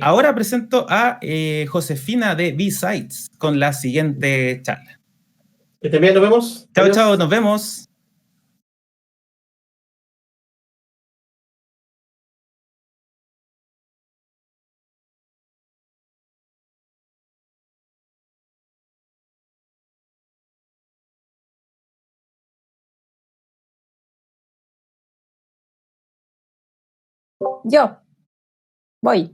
Ahora presento a Josefina de B-Sides con la siguiente charla. Que estén bien, nos vemos. Chao, Adiós. chao, nos vemos. Yo voy.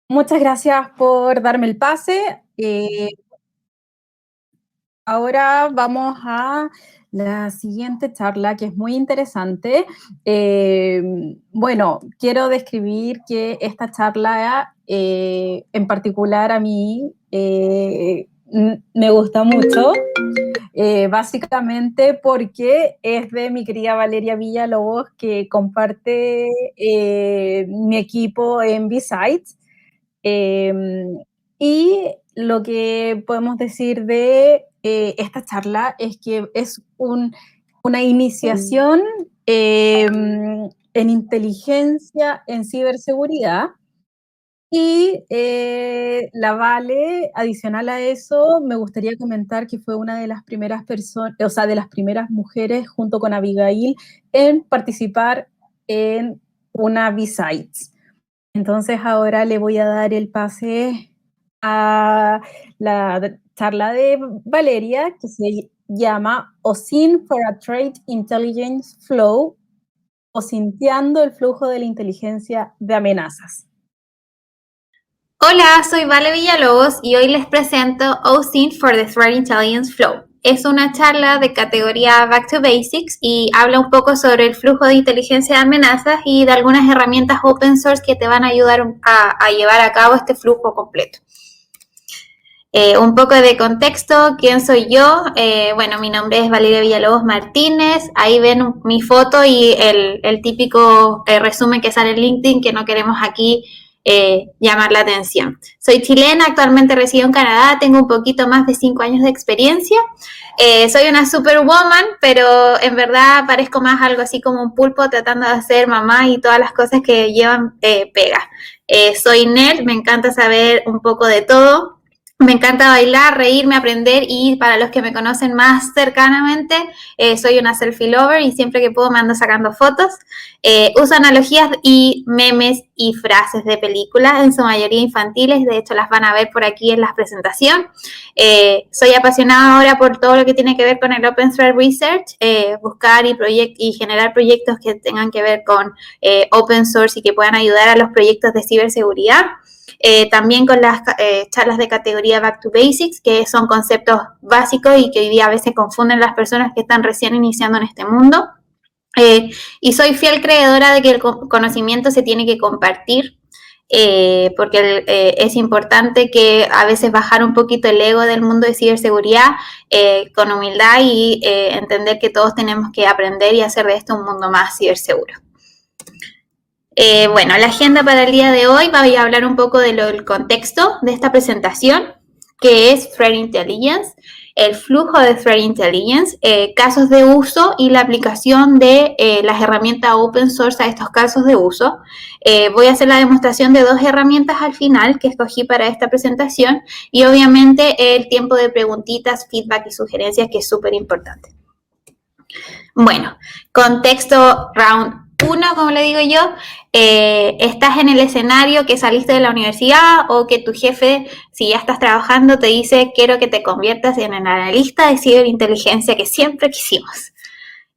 Muchas gracias por darme el pase. Ahora vamos a la siguiente charla, que es muy interesante. Bueno, quiero describir que esta charla, en particular a mí, me gusta mucho, básicamente porque es de mi querida Valeria Villalobos, que comparte mi equipo en B-Sides. Y lo que podemos decir de esta charla es que es una iniciación en inteligencia en ciberseguridad. Y la Vale, adicional a eso, me gustaría comentar que fue una de las primeras personas, o sea, de las primeras mujeres junto con Abigail en participar en una B-Sides. Entonces ahora le voy a dar el pase a la charla de Valeria, que se llama OSINT for a Trade Intelligence Flow, o Sintiendo el flujo de la inteligencia de amenazas. Hola, soy Vale Villalobos y hoy les presento OSINT for the Threat Intelligence Flow. Es una charla de categoría Back to Basics y habla un poco sobre el flujo de inteligencia de amenazas y de algunas herramientas open source que te van a ayudar a llevar a cabo este flujo completo. Un poco de contexto, ¿quién soy yo? Bueno, mi nombre es Valeria Villalobos Martínez, ahí ven mi foto y el típico resumen que sale en LinkedIn que no queremos aquí llamar la atención. Soy chilena, actualmente resido en Canadá, tengo un poquito más de 5 años de experiencia. Soy una superwoman, pero en verdad parezco más algo así como un pulpo tratando de ser mamá y todas las cosas que llevan pega. Soy nerd, me encanta saber un poco de todo. Me encanta bailar, reírme, aprender y para los que me conocen más cercanamente, soy una selfie lover y siempre que puedo me ando sacando fotos. Uso analogías y memes y frases de películas, en su mayoría infantiles, de hecho las van a ver por aquí en la presentación. Soy apasionada ahora por todo lo que tiene que ver con el Open Threat Research, buscar y generar proyectos que tengan que ver con open source y que puedan ayudar a los proyectos de ciberseguridad. También con las charlas de categoría Back to Basics, que son conceptos básicos y que hoy día a veces confunden las personas que están recién iniciando en este mundo. Y soy fiel creedora de que el conocimiento se tiene que compartir, porque es importante que a veces bajar un poquito el ego del mundo de ciberseguridad con humildad y entender que todos tenemos que aprender y hacer de esto un mundo más ciberseguro. Bueno, la agenda para el día de hoy, voy a hablar un poco del contexto de esta presentación, que es Threat Intelligence, el flujo de Threat Intelligence, casos de uso y la aplicación de las herramientas open source a estos casos de uso. Voy a hacer la demostración de 2 herramientas al final que escogí para esta presentación y obviamente el tiempo de preguntitas, feedback y sugerencias, que es súper importante. Bueno, contexto round 1, como le digo yo, estás en el escenario que saliste de la universidad o que tu jefe, si ya estás trabajando, te dice quiero que te conviertas en el analista de ciberinteligencia que siempre quisimos.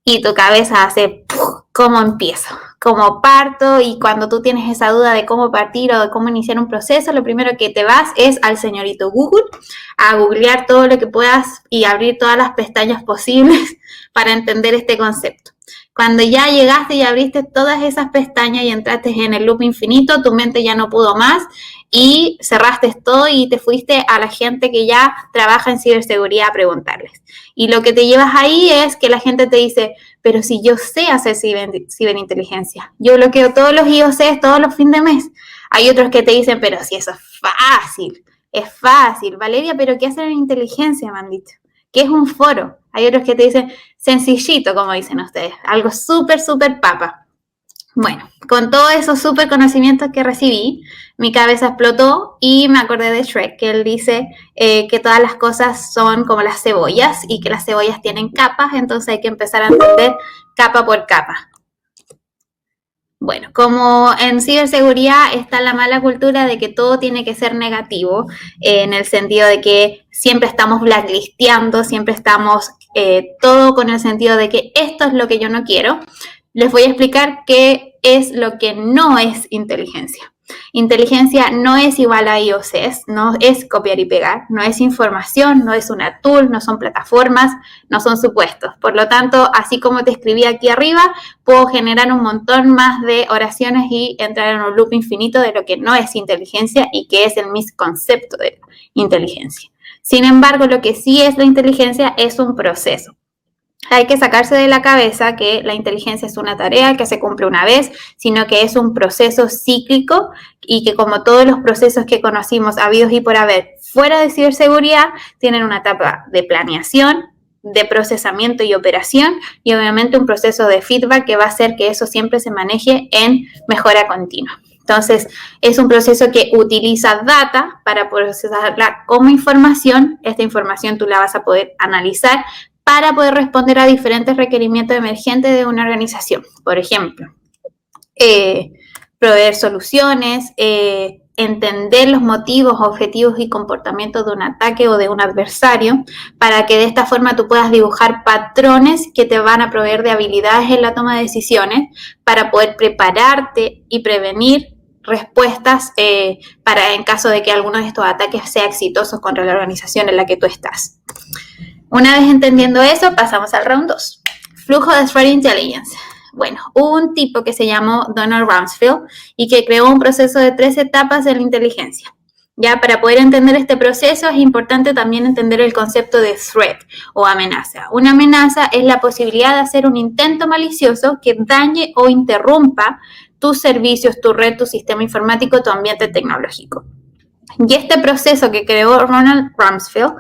Y tu cabeza hace, ¿cómo empiezo? ¿Cómo parto? Y cuando tú tienes esa duda de cómo partir o de cómo iniciar un proceso, lo primero que te vas es al señorito Google, a googlear todo lo que puedas y abrir todas las pestañas posibles para entender este concepto. Cuando ya llegaste y abriste todas esas pestañas y entraste en el loop infinito, tu mente ya no pudo más y cerraste todo y te fuiste a la gente que ya trabaja en ciberseguridad a preguntarles. Y lo que te llevas ahí es que la gente te dice, pero si yo sé hacer ciberinteligencia, yo bloqueo todos los IOCs todos los fines de mes. Hay otros que te dicen, pero si eso es fácil, Es fácil, Valeria, pero ¿qué hacen en inteligencia? Me han dicho. ¿Qué es un foro? Hay otros que te dicen sencillito, como dicen ustedes, algo súper, súper papa. Bueno, con todos esos súper conocimientos que recibí, mi cabeza explotó y me acordé de Shrek, que él dice que todas las cosas son como las cebollas y que las cebollas tienen capas, entonces hay que empezar a entender capa por capa. Bueno, como en ciberseguridad está la mala cultura de que todo tiene que ser negativo, en el sentido de que siempre estamos blacklisteando, siempre estamos todo con el sentido de que esto es lo que yo no quiero. Les voy a explicar qué es lo que no es inteligencia. Inteligencia no es igual a IOCs, no es copiar y pegar, no es información, no es una tool, no son plataformas, no son supuestos. Por lo tanto, así como te escribí aquí arriba, puedo generar un montón más de oraciones y entrar en un loop infinito de lo que no es inteligencia y que es el misconcepto de inteligencia. Sin embargo, lo que sí es la inteligencia es un proceso. Hay que sacarse de la cabeza que la inteligencia es una tarea que se cumple una vez, sino que es un proceso cíclico y que como todos los procesos que conocimos habidos y por haber fuera de ciberseguridad, tienen una etapa de planeación, de procesamiento y operación y obviamente un proceso de feedback que va a hacer que eso siempre se maneje en mejora continua. Entonces, es un proceso que utiliza data para procesarla como información. Esta información tú la vas a poder analizar para poder responder a diferentes requerimientos emergentes de una organización. Por ejemplo, proveer soluciones, entender los motivos, objetivos y comportamientos de un ataque o de un adversario, para que de esta forma tú puedas dibujar patrones que te van a proveer de habilidades en la toma de decisiones para poder prepararte y prevenir respuestas para en caso de que alguno de estos ataques sea exitoso contra la organización en la que tú estás. Una vez entendiendo eso, pasamos al round 2. Flujo de Threat Intelligence. Bueno, hubo un tipo que se llamó Donald Rumsfeld y que creó un proceso de 3 etapas de la inteligencia. Ya, para poder entender este proceso es importante también entender el concepto de threat o amenaza. Una amenaza es la posibilidad de hacer un intento malicioso que dañe o interrumpa tus servicios, tu red, tu sistema informático, tu ambiente tecnológico. Y este proceso que creó Donald Rumsfeld,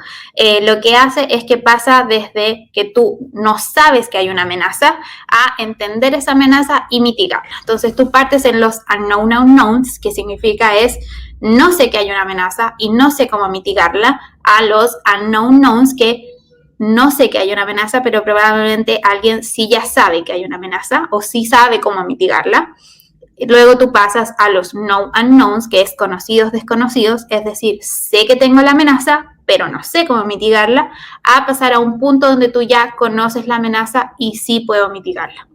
lo que hace es que pasa desde que tú no sabes que hay una amenaza a entender esa amenaza y mitigarla. Entonces tú partes en los unknown unknowns, que significa es no sé que hay una amenaza y no sé cómo mitigarla, a los unknown knowns, que no sé que hay una amenaza, pero probablemente alguien sí ya sabe que hay una amenaza o sí sabe cómo mitigarla. Luego tú pasas a los known unknowns, que es conocidos desconocidos, es decir, sé que tengo la amenaza, pero no sé cómo mitigarla, a pasar a un punto donde tú ya conoces la amenaza y sí puedo mitigarla.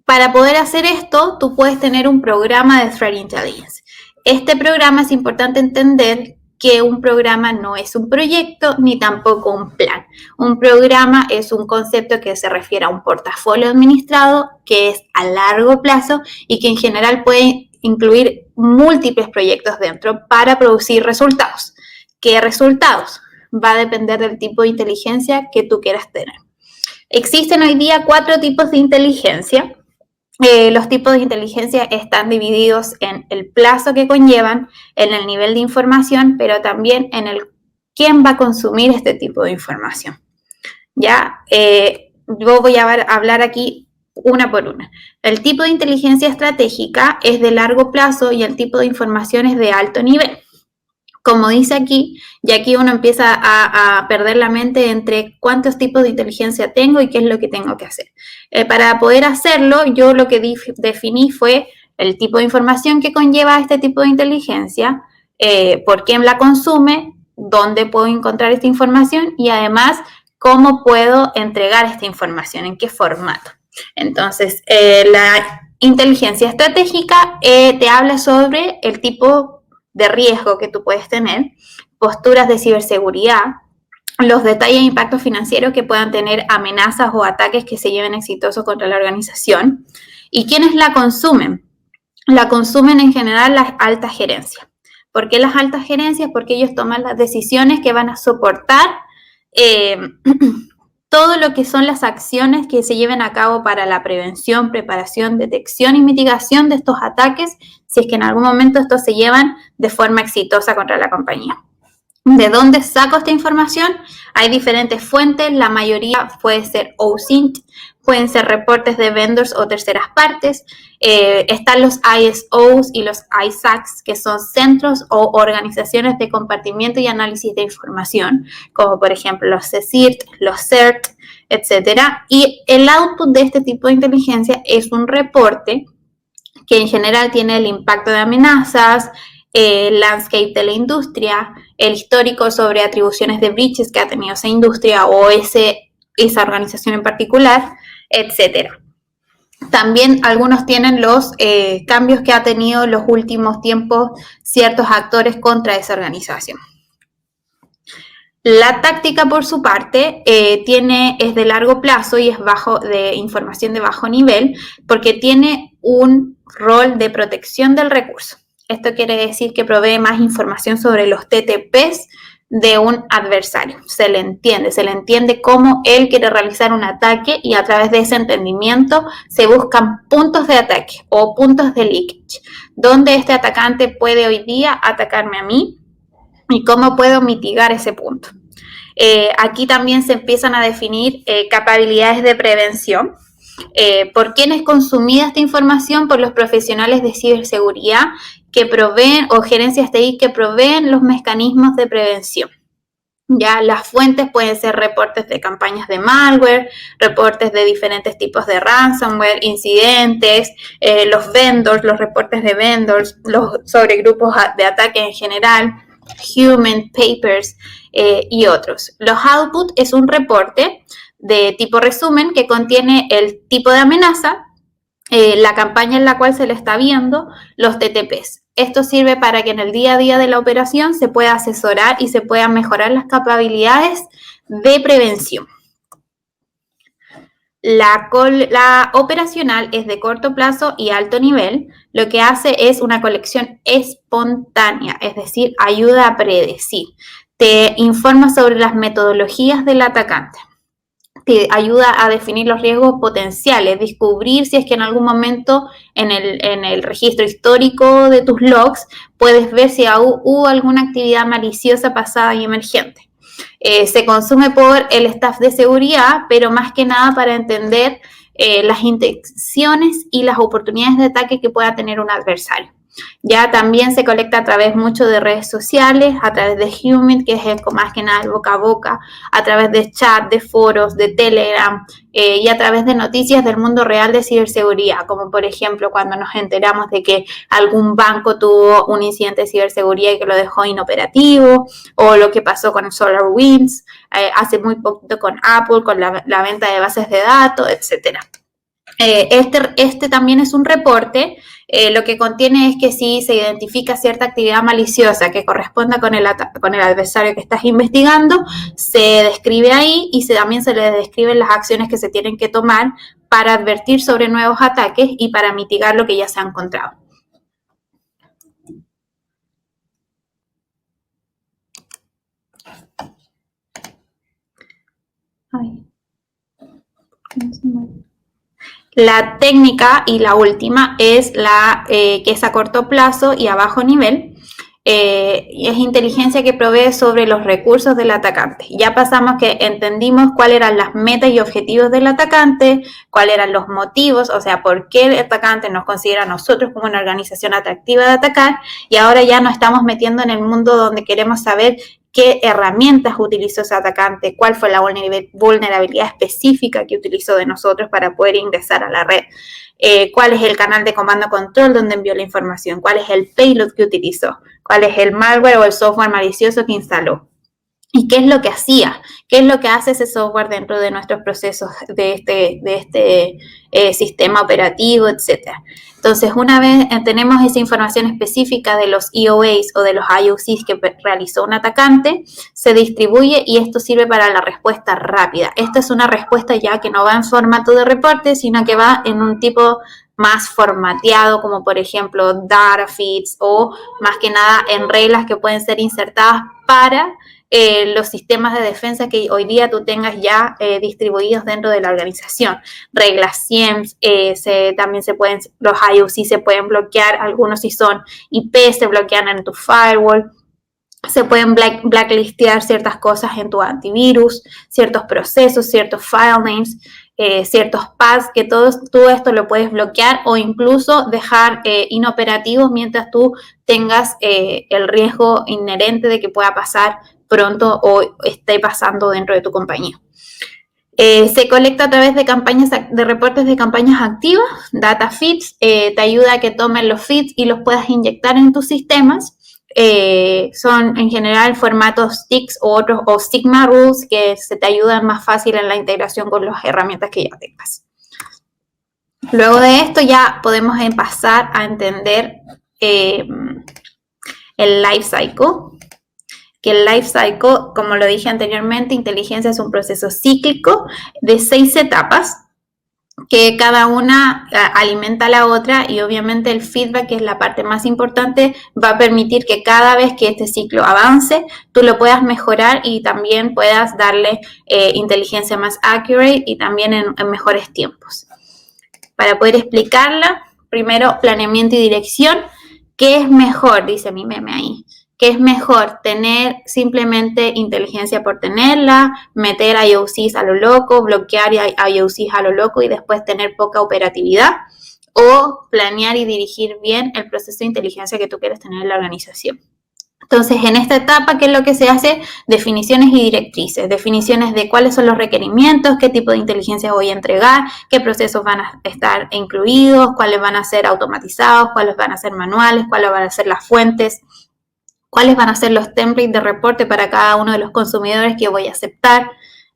Para poder hacer esto, tú puedes tener un programa de Threat Intelligence. Este programa es importante entender que un programa no es un proyecto ni tampoco un plan. Un programa es un concepto que se refiere a un portafolio administrado que es a largo plazo y que en general puede incluir múltiples proyectos dentro para producir resultados. ¿Qué resultados? Va a depender del tipo de inteligencia que tú quieras tener. Existen hoy día 4 tipos de inteligencia. Los tipos de inteligencia están divididos en el plazo que conllevan, en el nivel de información, pero también en el quién va a consumir este tipo de información. ¿Ya? Yo voy a hablar aquí una por una. El tipo de inteligencia estratégica es de largo plazo y el tipo de información es de alto nivel. Como dice aquí, y aquí uno empieza a perder la mente entre cuántos tipos de inteligencia tengo y qué es lo que tengo que hacer. Para poder hacerlo, yo lo que definí fue el tipo de información que conlleva este tipo de inteligencia, por quién la consume, dónde puedo encontrar esta información y además cómo puedo entregar esta información, en qué formato. Entonces, la inteligencia estratégica te habla sobre el tipo de riesgo que tú puedes tener, posturas de ciberseguridad, los detalles e impactos financieros que puedan tener amenazas o ataques que se lleven exitosos contra la organización. ¿Y quiénes la consumen? La consumen en general las altas gerencias. ¿Por qué las altas gerencias? Porque ellos toman las decisiones que van a soportar todo lo que son las acciones que se lleven a cabo para la prevención, preparación, detección y mitigación de estos ataques, si es que en algún momento estos se llevan de forma exitosa contra la compañía. ¿De dónde saco esta información? Hay diferentes fuentes, la mayoría puede ser OSINT, pueden ser reportes de vendors o terceras partes, están los ISOs y los ISACs, que son centros o organizaciones de compartimiento y análisis de información, como por ejemplo los CSIRT, los CERT, etcétera. Y el output de este tipo de inteligencia es un reporte que en general tiene el impacto de amenazas, el landscape de la industria, el histórico sobre atribuciones de breaches que ha tenido esa industria o esa organización en particular, etcétera. También algunos tienen los cambios que ha tenido en los últimos tiempos ciertos actores contra esa organización. La táctica, por su parte, es de largo plazo y es de información de bajo nivel porque tiene un rol de protección del recurso. Esto quiere decir que provee más información sobre los TTPs de un adversario. Se le entiende cómo él quiere realizar un ataque y a través de ese entendimiento se buscan puntos de ataque o puntos de leakage, donde este atacante puede hoy día atacarme a mí y cómo puedo mitigar ese punto. Aquí también se empiezan a definir capacidades de prevención. ¿Por quién es consumida esta información? Por los profesionales de ciberseguridad que proveen o gerencias TI que proveen los mecanismos de prevención. Ya las fuentes pueden ser reportes de campañas de malware, reportes de diferentes tipos de ransomware, incidentes, los vendors, los reportes de vendors, sobre grupos de ataque en general, human papers y otros. Los output es un reporte de tipo resumen que contiene el tipo de amenaza, la campaña en la cual se le está viendo, los TTPs. Esto sirve para que en el día a día de la operación se pueda asesorar y se puedan mejorar las capacidades de prevención. La operacional es de corto plazo y alto nivel. Lo que hace es una colección espontánea, es decir, ayuda a predecir. Te informa sobre las metodologías del atacante. Te ayuda a definir los riesgos potenciales, descubrir si es que en algún momento en el registro histórico de tus logs puedes ver si hubo alguna actividad maliciosa pasada y emergente. Se consume por el staff de seguridad, pero más que nada para entender las intenciones y las oportunidades de ataque que pueda tener un adversario. Ya también se colecta a través mucho de redes sociales, a través de Human, que es más que nada el boca a boca, a través de chat, de foros, de Telegram y a través de noticias del mundo real de ciberseguridad, como por ejemplo cuando nos enteramos de que algún banco tuvo un incidente de ciberseguridad y que lo dejó inoperativo, o lo que pasó con SolarWinds, hace muy poquito con Apple, con la venta de bases de datos, etc. Este también es un reporte. Lo que contiene es que si se identifica cierta actividad maliciosa que corresponda con el adversario que estás investigando, se describe ahí y también se le describen las acciones que se tienen que tomar para advertir sobre nuevos ataques y para mitigar lo que ya se ha encontrado. La técnica y la última es la que es a corto plazo y a bajo nivel. Es inteligencia que provee sobre los recursos del atacante. Ya pasamos que entendimos cuáles eran las metas y objetivos del atacante, cuáles eran los motivos, o sea, por qué el atacante nos considera a nosotros como una organización atractiva de atacar, y ahora ya nos estamos metiendo en el mundo donde queremos saber qué herramientas utilizó ese atacante, cuál fue la vulnerabilidad específica que utilizó de nosotros para poder ingresar a la red, cuál es el canal de comando control donde envió la información, cuál es el payload que utilizó, cuál es el malware o el software malicioso que instaló. ¿Y qué es lo que hacía? ¿Qué es lo que hace ese software dentro de nuestros procesos de este sistema operativo, etcétera? Entonces, una vez tenemos esa información específica de los EOAs o de los IOCs que realizó un atacante, se distribuye y esto sirve para la respuesta rápida. Esta es una respuesta ya que no va en formato de reporte, sino que va en un tipo más formateado, como por ejemplo data feeds o más que nada en reglas que pueden ser insertadas para los sistemas de defensa que hoy día tú tengas ya distribuidos dentro de la organización. Reglas SIEMs, los IOC se pueden bloquear, algunos si son IP se bloquean en tu firewall, se pueden blacklistear ciertas cosas en tu antivirus, ciertos procesos, ciertos file names, ciertos paths, que todo esto lo puedes bloquear o incluso dejar inoperativo mientras tú tengas el riesgo inherente de que pueda pasar pronto o esté pasando dentro de tu compañía. Se colecta a través de reportes de campañas activas, data feeds, te ayuda a que tomen los feeds y los puedas inyectar en tus sistemas. Son en general formatos STIX o Sigma Rules que se te ayudan más fácil en la integración con las herramientas que ya tengas. Luego de esto ya podemos pasar a entender el life cycle. Que el life cycle, como lo dije anteriormente, inteligencia es un proceso cíclico de 6 etapas que cada una alimenta a la otra y obviamente el feedback, que es la parte más importante, va a permitir que cada vez que este ciclo avance, tú lo puedas mejorar y también puedas darle inteligencia más accurate y también en mejores tiempos. Para poder explicarla, primero planeamiento y dirección. ¿Qué es mejor? Dice mi meme ahí. ¿Qué es mejor? ¿Tener simplemente inteligencia por tenerla, meter IOCs a lo loco, bloquear IOCs a lo loco y después tener poca operatividad? ¿O planear y dirigir bien el proceso de inteligencia que tú quieres tener en la organización? Entonces, en esta etapa, ¿qué es lo que se hace? Definiciones y directrices. Definiciones de cuáles son los requerimientos, qué tipo de inteligencia voy a entregar, qué procesos van a estar incluidos, cuáles van a ser automatizados, cuáles van a ser manuales, cuáles van a ser las fuentes, cuáles van a ser los templates de reporte para cada uno de los consumidores que voy a aceptar,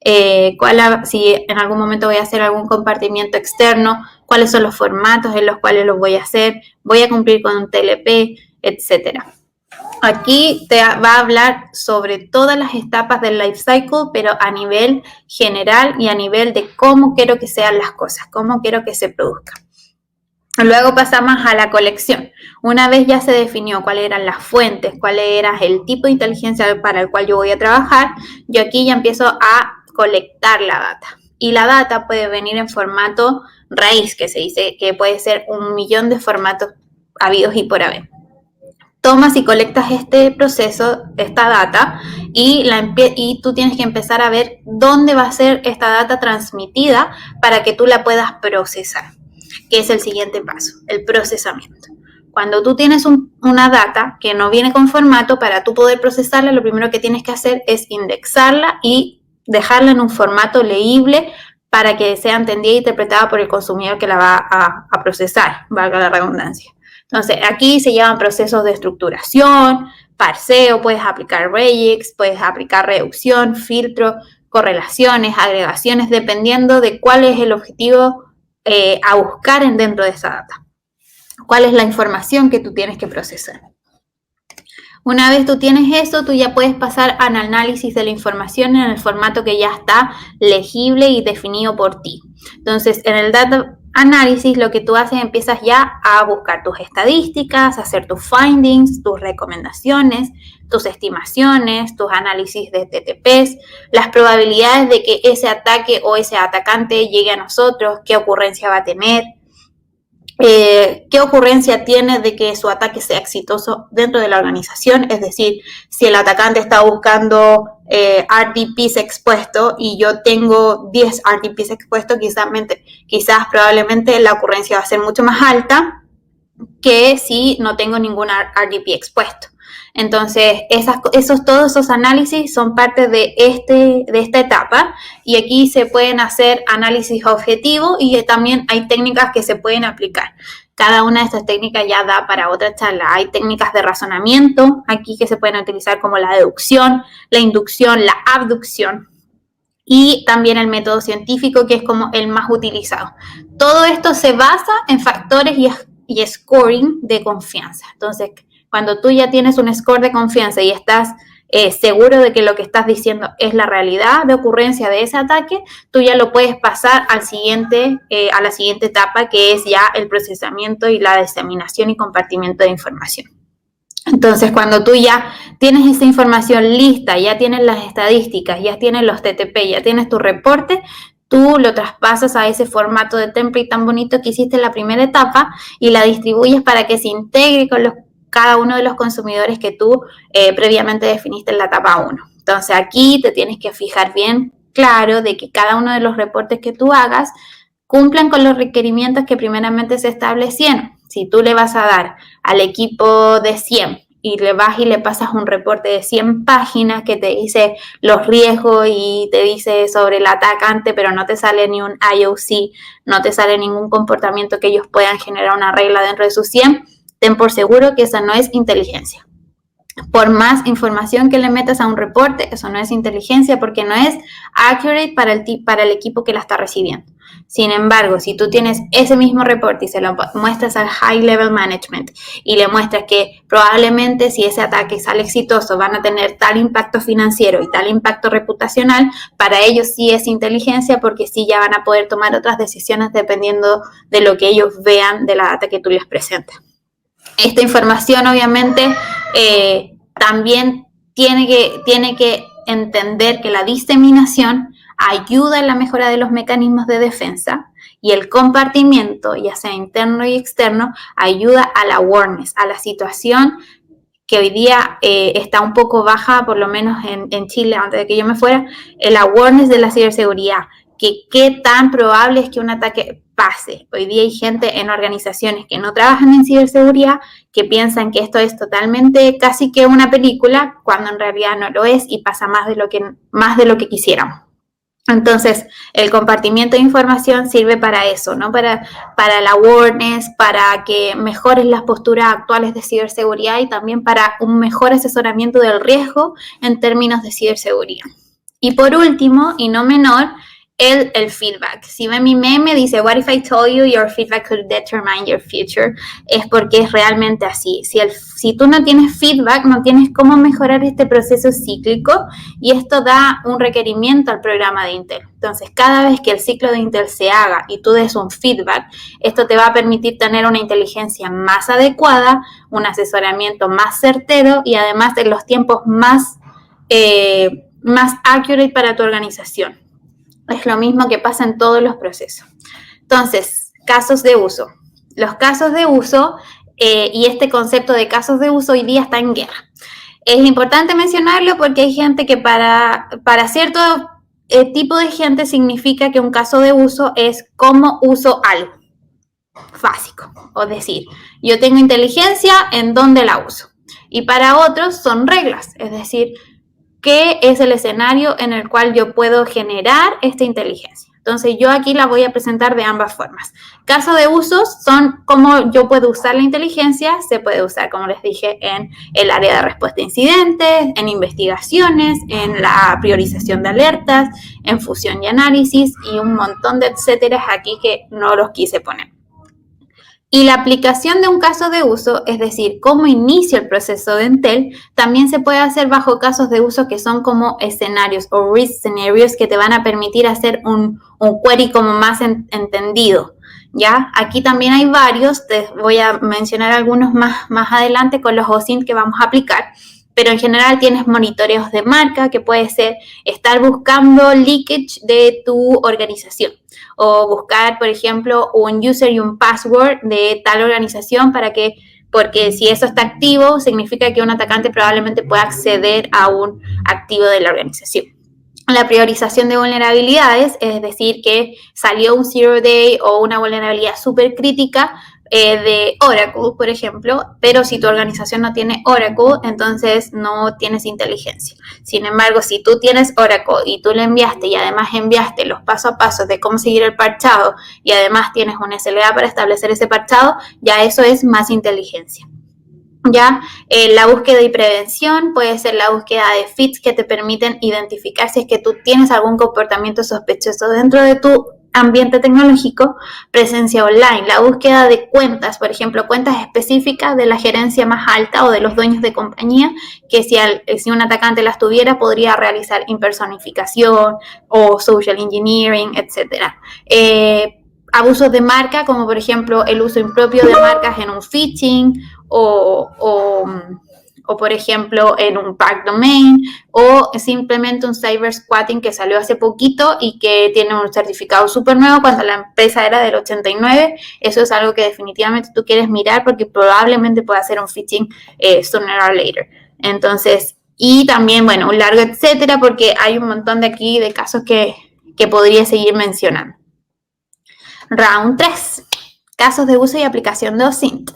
si en algún momento voy a hacer algún compartimiento externo, cuáles son los formatos en los cuales los voy a hacer, voy a cumplir con un TLP, etc. Aquí te va a hablar sobre todas las etapas del life cycle, pero a nivel general y a nivel de cómo quiero que sean las cosas, cómo quiero que se produzcan. Luego pasamos a la colección. Una vez ya se definió cuáles eran las fuentes, cuál era el tipo de inteligencia para el cual yo voy a trabajar, yo aquí ya empiezo a colectar la data. Y la data puede venir en formato raíz, que se dice que puede ser 1.000.000 de formatos habidos y por haber. Tomas y colectas este proceso, esta data, y tú tienes que empezar a ver dónde va a ser esta data transmitida para que tú la puedas procesar, que es el siguiente paso, el procesamiento. Cuando tú tienes una data que no viene con formato, para tú poder procesarla, lo primero que tienes que hacer es indexarla y dejarla en un formato leíble para que sea entendida e interpretada por el consumidor que la va a procesar, valga la redundancia. Entonces, aquí se llaman procesos de estructuración, parseo, puedes aplicar regex, puedes aplicar reducción, filtro, correlaciones, agregaciones, dependiendo de cuál es el objetivo a buscar dentro de esa data. ¿Cuál es la información que tú tienes que procesar? Una vez tú tienes eso, tú ya puedes pasar al análisis de la información en el formato que ya está legible y definido por ti. Entonces, en el data análisis, lo que tú haces, empiezas ya a buscar tus estadísticas, hacer tus findings, tus recomendaciones, tus estimaciones, tus análisis de TTPs, las probabilidades de que ese ataque o ese atacante llegue a nosotros, qué ocurrencia va a tener, qué ocurrencia tiene de que su ataque sea exitoso dentro de la organización. Es decir, si el atacante está buscando RDPs expuestos y yo tengo 10 RDPs expuestos, quizás probablemente la ocurrencia va a ser mucho más alta que si no tengo ningún RDP expuesto. Entonces, todos esos análisis son parte de esta etapa, y aquí se pueden hacer análisis objetivos y también hay técnicas que se pueden aplicar. Cada una de estas técnicas ya da para otra charla. Hay técnicas de razonamiento aquí que se pueden utilizar, como la deducción, la inducción, la abducción, y también el método científico, que es como el más utilizado. Todo esto se basa en factores y scoring de confianza. Entonces, cuando tú ya tienes un score de confianza y estás seguro de que lo que estás diciendo es la realidad de ocurrencia de ese ataque, tú ya lo puedes pasar a la siguiente etapa, que es ya el procesamiento y la diseminación y compartimiento de información. Entonces, cuando tú ya tienes esa información lista, ya tienes las estadísticas, ya tienes los TTP, ya tienes tu reporte, tú lo traspasas a ese formato de template tan bonito que hiciste en la primera etapa y la distribuyes para que se integre con cada uno de los consumidores que tú previamente definiste en la etapa 1. Entonces, aquí te tienes que fijar bien claro de que cada uno de los reportes que tú hagas cumplan con los requerimientos que primeramente se establecieron. Si tú le vas a dar al equipo de 100 y le vas y le pasas un reporte de 100 páginas que te dice los riesgos y te dice sobre el atacante, pero no te sale ni un IOC, no te sale ningún comportamiento que ellos puedan generar una regla dentro de sus 100, ten por seguro que esa no es inteligencia. Por más información que le metas a un reporte, eso no es inteligencia porque no es accurate para el equipo que la está recibiendo. Sin embargo, si tú tienes ese mismo reporte y se lo muestras al High Level Management y le muestras que probablemente si ese ataque sale exitoso van a tener tal impacto financiero y tal impacto reputacional, para ellos sí es inteligencia porque sí ya van a poder tomar otras decisiones dependiendo de lo que ellos vean de la data que tú les presentas. Esta información obviamente también tiene que entender que la diseminación ayuda en la mejora de los mecanismos de defensa y el compartimiento, ya sea interno y externo, ayuda a la awareness, a la situación que hoy día está un poco baja, por lo menos en Chile, antes de que yo me fuera, el awareness de la ciberseguridad, que qué tan probable es que un ataque pase. Hoy día hay gente en organizaciones que no trabajan en ciberseguridad que piensan que esto es totalmente casi que una película, cuando en realidad no lo es y pasa más de lo que quisiéramos. Entonces, el compartimiento de información sirve para eso, ¿no? Para el awareness, para que mejores las posturas actuales de ciberseguridad y también para un mejor asesoramiento del riesgo en términos de ciberseguridad. Y por último, y no menor, el feedback. Si ven mi meme, dice, what if I told you your feedback could determine your future? Es porque es realmente así. Si tú no tienes feedback, no tienes cómo mejorar este proceso cíclico y esto da un requerimiento al programa de Intel. Entonces, cada vez que el ciclo de Intel se haga y tú des un feedback, esto te va a permitir tener una inteligencia más adecuada, un asesoramiento más certero y además de los tiempos más accurate para tu organización. Es lo mismo que pasa en todos los procesos. Entonces, casos de uso. Los casos de uso y este concepto de casos de uso hoy día está en guerra. Es importante mencionarlo porque hay gente que para cierto tipo de gente significa que un caso de uso es cómo uso algo básico. O decir, yo tengo inteligencia, ¿en dónde la uso? Y para otros son reglas, es decir, ¿qué es el escenario en el cual yo puedo generar esta inteligencia? Entonces, yo aquí la voy a presentar de ambas formas. Casos de usos son cómo yo puedo usar la inteligencia. Se puede usar, como les dije, en el área de respuesta a incidentes, en investigaciones, en la priorización de alertas, en fusión y análisis y un montón de etcéteras aquí que no los quise poner. Y la aplicación de un caso de uso, es decir, cómo inicio el proceso de Intel, también se puede hacer bajo casos de uso que son como escenarios o risk scenarios que te van a permitir hacer un query como más entendido, ¿ya? Aquí también hay varios, te voy a mencionar algunos más adelante con los OSINT que vamos a aplicar, pero en general tienes monitoreos de marca que puede ser estar buscando leakage de tu organización o buscar, por ejemplo, un user y un password de tal organización porque si eso está activo, significa que un atacante probablemente pueda acceder a un activo de la organización. La priorización de vulnerabilidades, es decir, que salió un zero day o una vulnerabilidad súper crítica de Oracle, por ejemplo, pero si tu organización no tiene Oracle, entonces no tienes inteligencia. Sin embargo, si tú tienes Oracle y tú le enviaste y además enviaste los paso a paso de cómo seguir el parchado y además tienes una SLA para establecer ese parchado, ya eso es más inteligencia. Ya, la búsqueda y prevención puede ser la búsqueda de fits que te permiten identificar si es que tú tienes algún comportamiento sospechoso dentro de tu ambiente tecnológico, presencia online, la búsqueda de cuentas, por ejemplo, cuentas específicas de la gerencia más alta o de los dueños de compañía, que si un atacante las tuviera, podría realizar impersonificación o social engineering, etc. Abusos de marca, como por ejemplo el uso impropio de marcas en un phishing o por ejemplo en un dark domain, o simplemente un cyber squatting que salió hace poquito y que tiene un certificado súper nuevo cuando la empresa era del 89. Eso es algo que definitivamente tú quieres mirar porque probablemente pueda ser un phishing sooner or later. Entonces, y también, bueno, un largo etcétera, porque hay un montón de aquí de casos que podría seguir mencionando. Round 3. Casos de uso y aplicación de OSINT.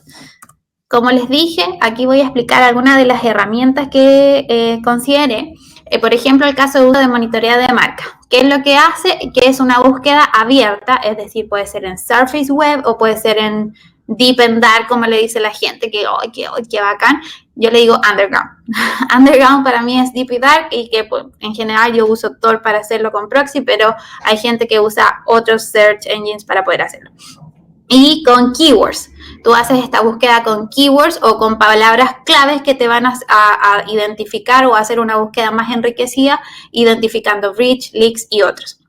Como les dije, aquí voy a explicar algunas de las herramientas que considere. Por ejemplo, el caso de uso de monitoreo de marca. ¿Qué es lo que hace? Que es una búsqueda abierta, es decir, puede ser en Surface Web o puede ser en Deep and Dark, como le dice la gente, que qué bacán. Yo le digo Underground. Underground para mí es Deep y Dark y que pues, en general yo uso Tor para hacerlo con proxy, pero hay gente que usa otros search engines para poder hacerlo. Y con keywords. Tú haces esta búsqueda con keywords o con palabras claves que te van a identificar o hacer una búsqueda más enriquecida, identificando reach, leaks y otros.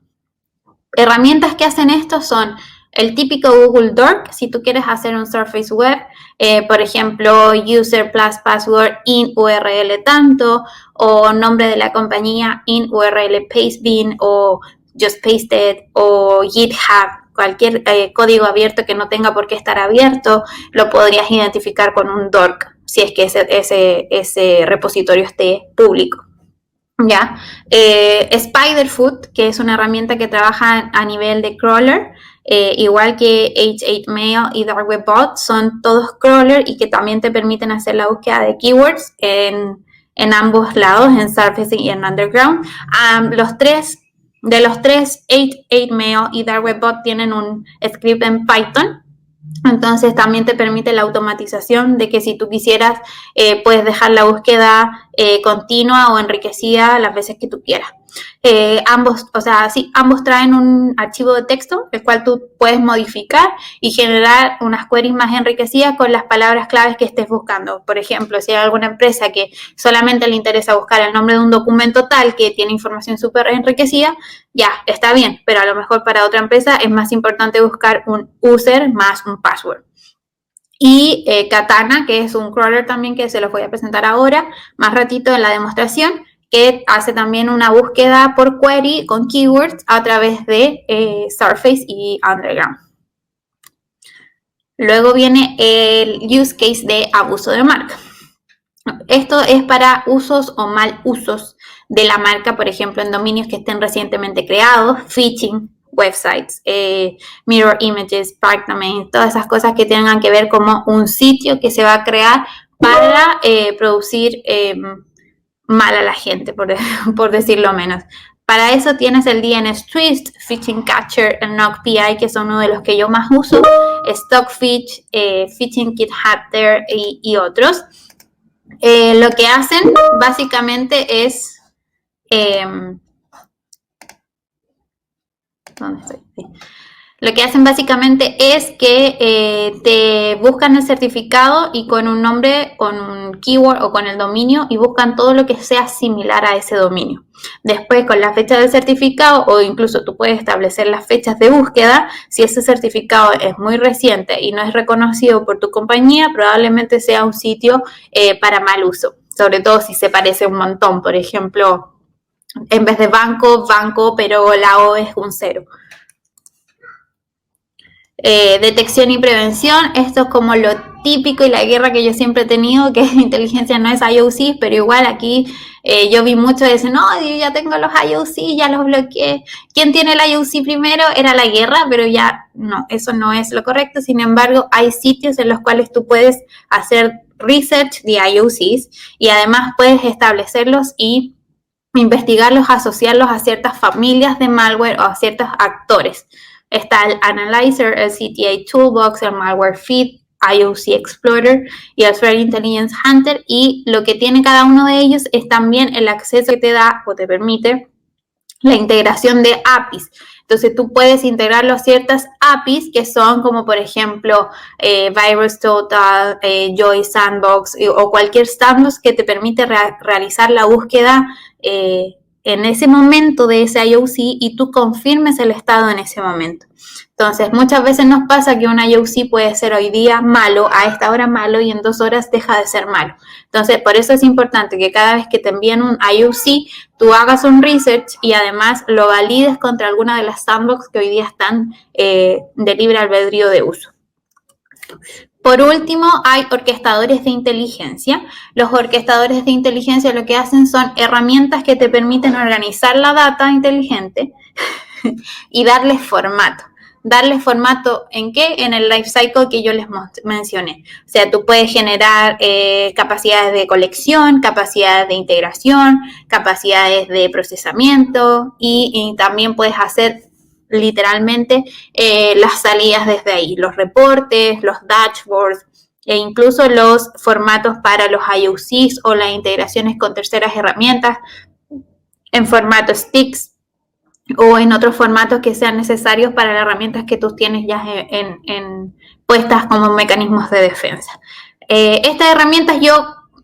Herramientas que hacen esto son el típico Google Dork, si tú quieres hacer un Surface Web, por ejemplo, user plus password in URL tanto, o nombre de la compañía in URL pastebin, o just pasted, o GitHub. Cualquier código abierto que no tenga por qué estar abierto, lo podrías identificar con un dork, si es que ese repositorio esté público. ¿Ya? Spiderfoot, que es una herramienta que trabaja a nivel de crawler, igual que H8Mail y Darkwebot, son todos crawler y que también te permiten hacer la búsqueda de keywords en ambos lados, en Surface y en Underground. De los tres, H8Mail y Darkwebot tienen un script en Python. Entonces también te permite la automatización de que si tú quisieras puedes dejar la búsqueda continua o enriquecida las veces que tú quieras. Ambos traen un archivo de texto el cual tú puedes modificar y generar unas queries más enriquecidas con las palabras claves que estés buscando. Por ejemplo, si hay alguna empresa que solamente le interesa buscar el nombre de un documento tal que tiene información súper enriquecida, ya, está bien, pero a lo mejor para otra empresa es más importante buscar un user más un password. Y Katana, que es un crawler también que se los voy a presentar ahora, más ratito en la demostración, que hace también una búsqueda por query con keywords a través de Surface y Underground. Luego viene el use case de abuso de marca. Esto es para usos o mal usos de la marca, por ejemplo, en dominios que estén recientemente creados, phishing, websites, mirror images, dark domains, todas esas cosas que tengan que ver como un sitio que se va a crear para producir mal a la gente, por decirlo menos. Para eso tienes el DNS Twist, Phishing Catcher, el NockPI, que son uno de los que yo más uso, Stockfish, Phishing Kit Hatter y otros. Lo que hacen básicamente es... ¿dónde estoy? Sí. Lo que hacen básicamente es que te buscan el certificado y con un nombre, con un keyword o con el dominio y buscan todo lo que sea similar a ese dominio. Después con la fecha del certificado o incluso tú puedes establecer las fechas de búsqueda. Si ese certificado es muy reciente y no es reconocido por tu compañía, probablemente sea un sitio para mal uso. Sobre todo si se parece un montón. Por ejemplo, en vez de banco, pero la O es un 0. Detección y prevención, esto es como lo típico y la guerra que yo siempre he tenido, que inteligencia no es IOC, pero igual aquí yo vi mucho de decir, no, yo ya tengo los IOC, ya los bloqueé. ¿Quién tiene el IOC primero? Era la guerra, pero ya no, eso no es lo correcto. Sin embargo, hay sitios en los cuales tú puedes hacer research de IOCs y además puedes establecerlos y investigarlos, asociarlos a ciertas familias de malware o a ciertos actores. Está el Analyzer, el CTA Toolbox, el Malware Feed, IOC Explorer y el Threat Intelligence Hunter, y lo que tiene cada uno de ellos es también el acceso que te da o te permite la integración de APIs. Entonces tú puedes integrarlo a ciertas APIs que son como por ejemplo VirusTotal, Joy Sandbox o cualquier sandbox que te permite realizar la búsqueda en ese momento de ese IOC y tú confirmes el estado en ese momento. Entonces, muchas veces nos pasa que un IOC puede ser hoy día malo, a esta hora malo y en 2 horas deja de ser malo. Entonces, por eso es importante que cada vez que te envíen un IOC, tú hagas un research y además lo valides contra alguna de las sandbox que hoy día están de libre albedrío de uso. Por último, hay orquestadores de inteligencia. Los orquestadores de inteligencia lo que hacen son herramientas que te permiten organizar la data inteligente y darles formato. ¿Darles formato en qué? En el lifecycle que yo les mencioné. O sea, tú puedes generar capacidades de colección, capacidades de integración, capacidades de procesamiento y también puedes hacer literalmente las salidas desde ahí, los reportes, los dashboards e incluso los formatos para los IOCs o las integraciones con terceras herramientas en formato sticks o en otros formatos que sean necesarios para las herramientas que tú tienes ya puestas como mecanismos de defensa. Estas herramientas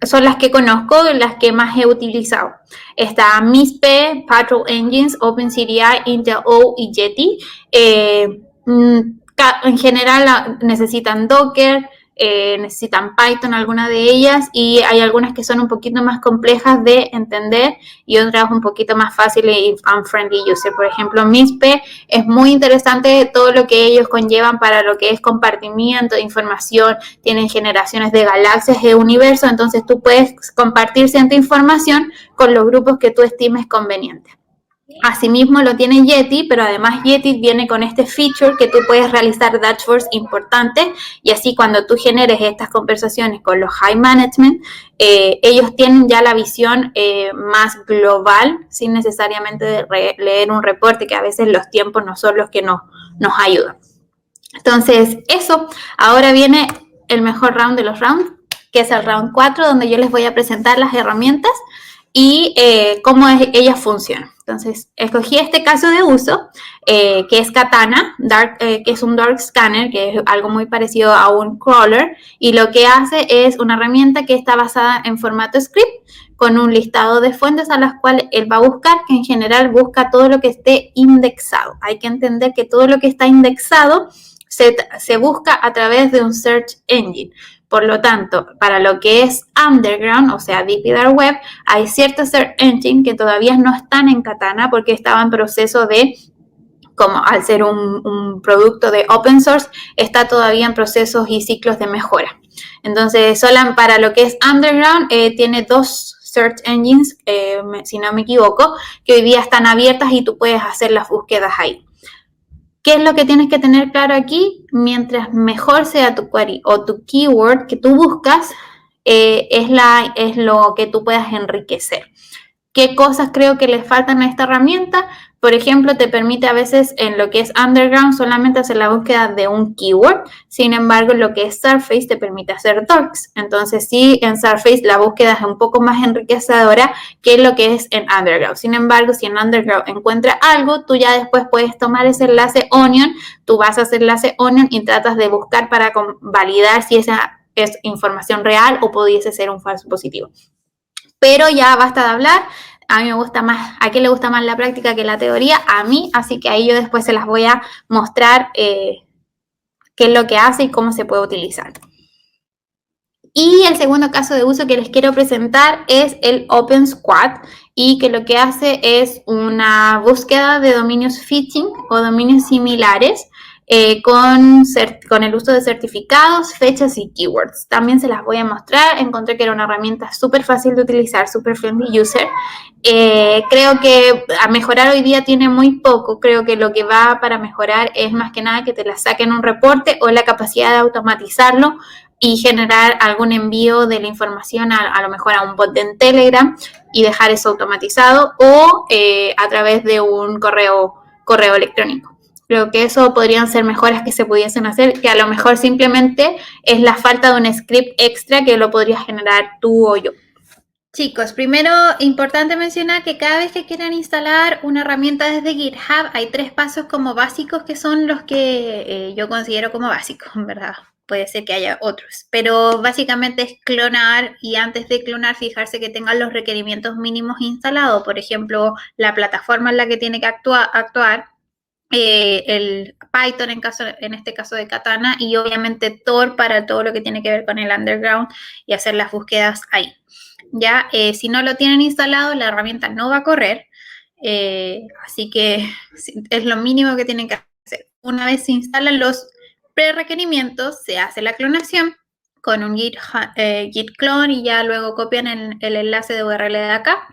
son las que conozco, las que más he utilizado. Está MISP, Patrol Engines, OpenCDI, Intel O y Yeti. En general necesitan Docker, necesitan Python, algunas de ellas, y hay algunas que son un poquito más complejas de entender y otras un poquito más fáciles y friendly user. Por ejemplo, MISP es muy interesante todo lo que ellos conllevan para lo que es compartimiento de información, tienen generaciones de galaxias de universo, entonces tú puedes compartir cierta información con los grupos que tú estimes convenientes. Asimismo lo tiene Yeti, pero además Yeti viene con este feature que tú puedes realizar dashboards importantes y así cuando tú generes estas conversaciones con los high management, ellos tienen ya la visión más global sin necesariamente leer un reporte que a veces los tiempos no son los que nos ayudan. Entonces eso, ahora viene el mejor round de los rounds, que es el round 4, donde yo les voy a presentar las herramientas y cómo ellas funcionan. Entonces, escogí este caso de uso, que es Katana, que es un dark scanner, que es algo muy parecido a un crawler, y lo que hace es una herramienta que está basada en formato script, con un listado de fuentes a las cuales él va a buscar, que en general busca todo lo que esté indexado. Hay que entender que todo lo que está indexado se busca a través de un search engine. Por lo tanto, para lo que es underground, o sea, Deep Dark Web, hay ciertos search engines que todavía no están en Katana porque estaban en proceso de, como al ser un producto de open source, está todavía en procesos y ciclos de mejora. Entonces, solo para lo que es underground, tiene 2 search engines, si no me equivoco, que hoy día están abiertas y tú puedes hacer las búsquedas ahí. ¿Qué es lo que tienes que tener claro aquí? Mientras mejor sea tu query o tu keyword que tú buscas, es lo que tú puedas enriquecer. ¿Qué cosas creo que le faltan a esta herramienta? Por ejemplo, te permite a veces en lo que es underground solamente hacer la búsqueda de un keyword. Sin embargo, en lo que es Surface te permite hacer docs. Entonces, sí, en Surface la búsqueda es un poco más enriquecedora que lo que es en underground. Sin embargo, si en underground encuentras algo, tú ya después puedes tomar ese enlace Onion. Tú vas a hacer enlace Onion y tratas de buscar para validar si esa es información real o pudiese ser un falso positivo. Pero ya basta de hablar. A mí me gusta más, ¿a quién le gusta más la práctica que la teoría? A mí, así que ahí yo después se las voy a mostrar qué es lo que hace y cómo se puede utilizar. Y el segundo caso de uso que les quiero presentar es el OpenSquad y que lo que hace es una búsqueda de dominios phishing o dominios similares con el uso de certificados, fechas y keywords. También se las voy a mostrar. Encontré que era una herramienta súper fácil de utilizar, súper friendly user. Creo que a mejorar hoy día tiene muy poco. Creo que lo que va para mejorar es más que nada que te la saquen un reporte o la capacidad de automatizarlo y generar algún envío de la información a lo mejor a un bot en Telegram y dejar eso automatizado o a través de un correo electrónico. Creo que eso podrían ser mejoras que se pudiesen hacer, que a lo mejor simplemente es la falta de un script extra que lo podrías generar tú o yo. Chicos, primero, importante mencionar que cada vez que quieran instalar una herramienta desde GitHub, hay 3 pasos como básicos que son los que yo considero como básicos, en verdad. Puede ser que haya otros, pero básicamente es clonar y antes de clonar fijarse que tengan los requerimientos mínimos instalados. Por ejemplo, la plataforma en la que tiene que actuar, el Python en este caso de Katana y obviamente Tor para todo lo que tiene que ver con el Underground y hacer las búsquedas ahí. Ya, si no lo tienen instalado, la herramienta no va a correr, así que es lo mínimo que tienen que hacer. Una vez se instalan los prerequerimientos, se hace la clonación con un git clone y ya luego copian el enlace de URL de acá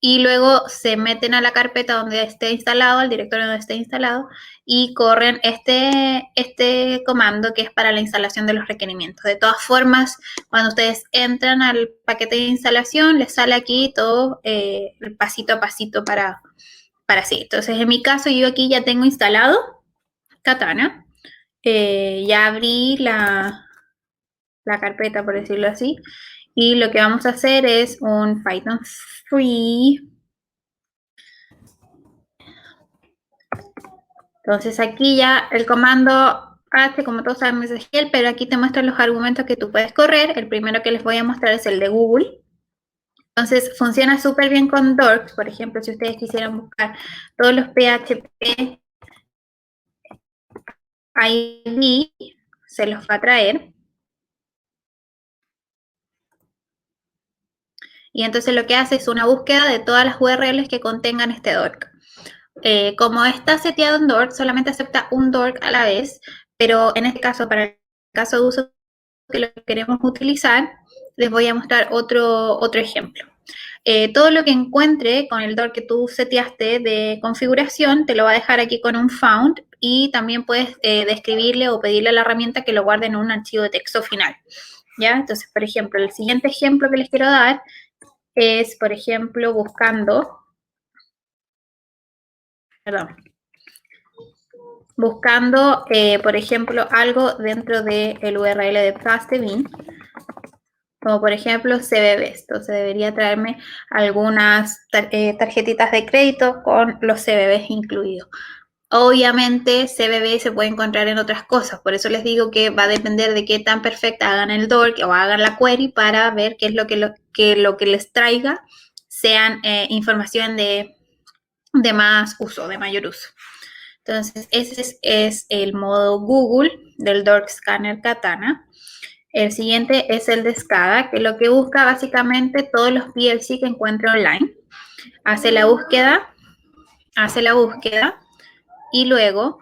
y luego se meten a la carpeta donde esté instalado, al directorio donde esté instalado y corren este comando que es para la instalación de los requerimientos. De todas formas, cuando ustedes entran al paquete de instalación, les sale aquí todo el pasito a pasito para seguir. Entonces, en mi caso, yo aquí ya tengo instalado Katana. Ya abrí la carpeta, por decirlo así. Y lo que vamos a hacer es un Python 3. Entonces aquí ya el comando H, como todos saben, es SQL, pero aquí te muestran los argumentos que tú puedes correr. El primero que les voy a mostrar es el de Google. Entonces funciona súper bien con Dorks. Por ejemplo, si ustedes quisieran buscar todos los PHP ID, se los va a traer. Y entonces lo que hace es una búsqueda de todas las URLs que contengan este dork. Como está seteado en dork, solamente acepta un dork a la vez, pero en este caso, para el caso de uso que lo queremos utilizar, les voy a mostrar otro ejemplo. Todo lo que encuentre con el dork que tú seteaste de configuración, te lo va a dejar aquí con un found y también puedes describirle o pedirle a la herramienta que lo guarde en un archivo de texto final. ¿Ya? Entonces, por ejemplo, el siguiente ejemplo que les quiero dar es, por ejemplo, buscando, por ejemplo, algo dentro del URL de Pastebin, como por ejemplo CBBs. Entonces debería traerme algunas tarjetitas de crédito con los CBBs incluidos. Obviamente CBB se puede encontrar en otras cosas, por eso les digo que va a depender de qué tan perfecta hagan el dork o hagan la query para ver qué es lo que les traiga sean información de más uso, de mayor uso. Entonces, ese es el modo Google del Dork Scanner Katana. El siguiente es el de SCADA, que lo que busca básicamente todos los PLC que encuentre online. Hace la búsqueda y luego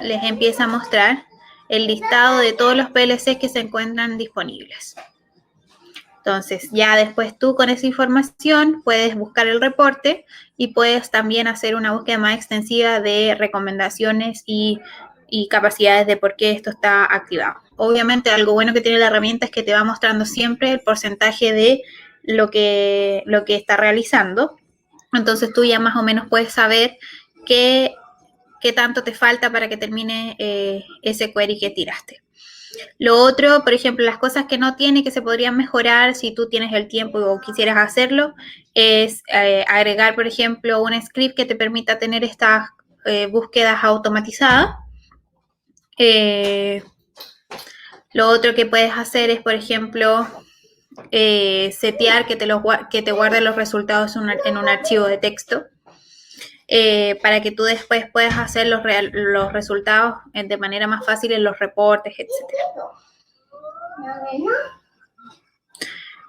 les empieza a mostrar el listado de todos los PLCs que se encuentran disponibles. Entonces, ya después tú con esa información puedes buscar el reporte y puedes también hacer una búsqueda más extensiva de recomendaciones y capacidades de por qué esto está activado. Obviamente, algo bueno que tiene la herramienta es que te va mostrando siempre el porcentaje de lo que está realizando. Entonces, tú ya más o menos puedes saber qué tanto te falta para que termine ese query que tiraste. Lo otro, por ejemplo, las cosas que no tiene que se podrían mejorar si tú tienes el tiempo o quisieras hacerlo, es agregar, por ejemplo, un script que te permita tener estas búsquedas automatizadas. Lo otro que puedes hacer es, por ejemplo, setear que te guarde los resultados en un archivo de texto. Para que tú después puedas hacer los resultados de manera más fácil en los reportes, etc.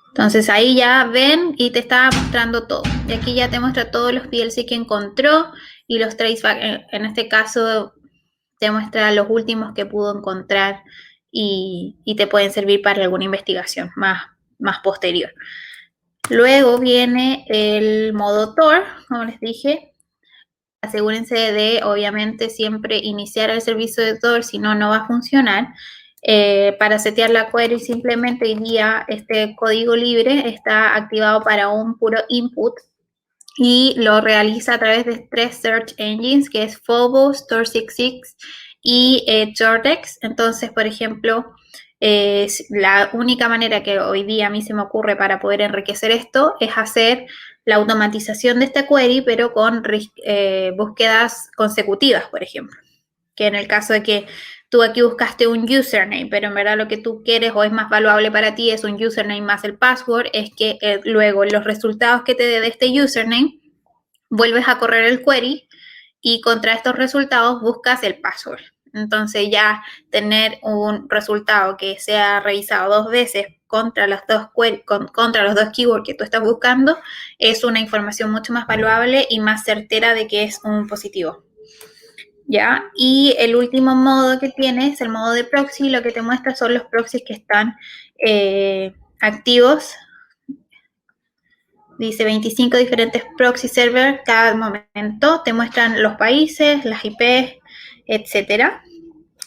Entonces ahí ya ven y te está mostrando todo. Y aquí ya te muestra todos los PLC que encontró y los traceback. En este caso te muestra los últimos que pudo encontrar y te pueden servir para alguna investigación más posterior. Luego viene el modo Tor, como les dije. Asegúrense de, obviamente, siempre iniciar el servicio de Tor, si no, no va a funcionar. Para setear la query, simplemente hoy día este código libre está activado para un puro input y lo realiza a través de 3 search engines, que es Phobos, Tor66 y Tortex. Entonces, por ejemplo, La única manera que hoy día a mí se me ocurre para poder enriquecer esto es hacer la automatización de esta query, pero con búsquedas consecutivas, por ejemplo. Que en el caso de que tú aquí buscaste un username, pero en verdad lo que tú quieres o es más valuable para ti es un username más el password, es que luego los resultados que te dé de este username, vuelves a correr el query y contra estos resultados buscas el password. Entonces ya tener un resultado que sea revisado 2 veces contra los dos keywords que tú estás buscando es una información mucho más valuable y más certera de que es un positivo. ¿Ya? Y el último modo que tienes, el modo de proxy, lo que te muestra son los proxies que están activos. Dice 25 diferentes proxy servers cada momento. Te muestran los países, las IP, etcétera,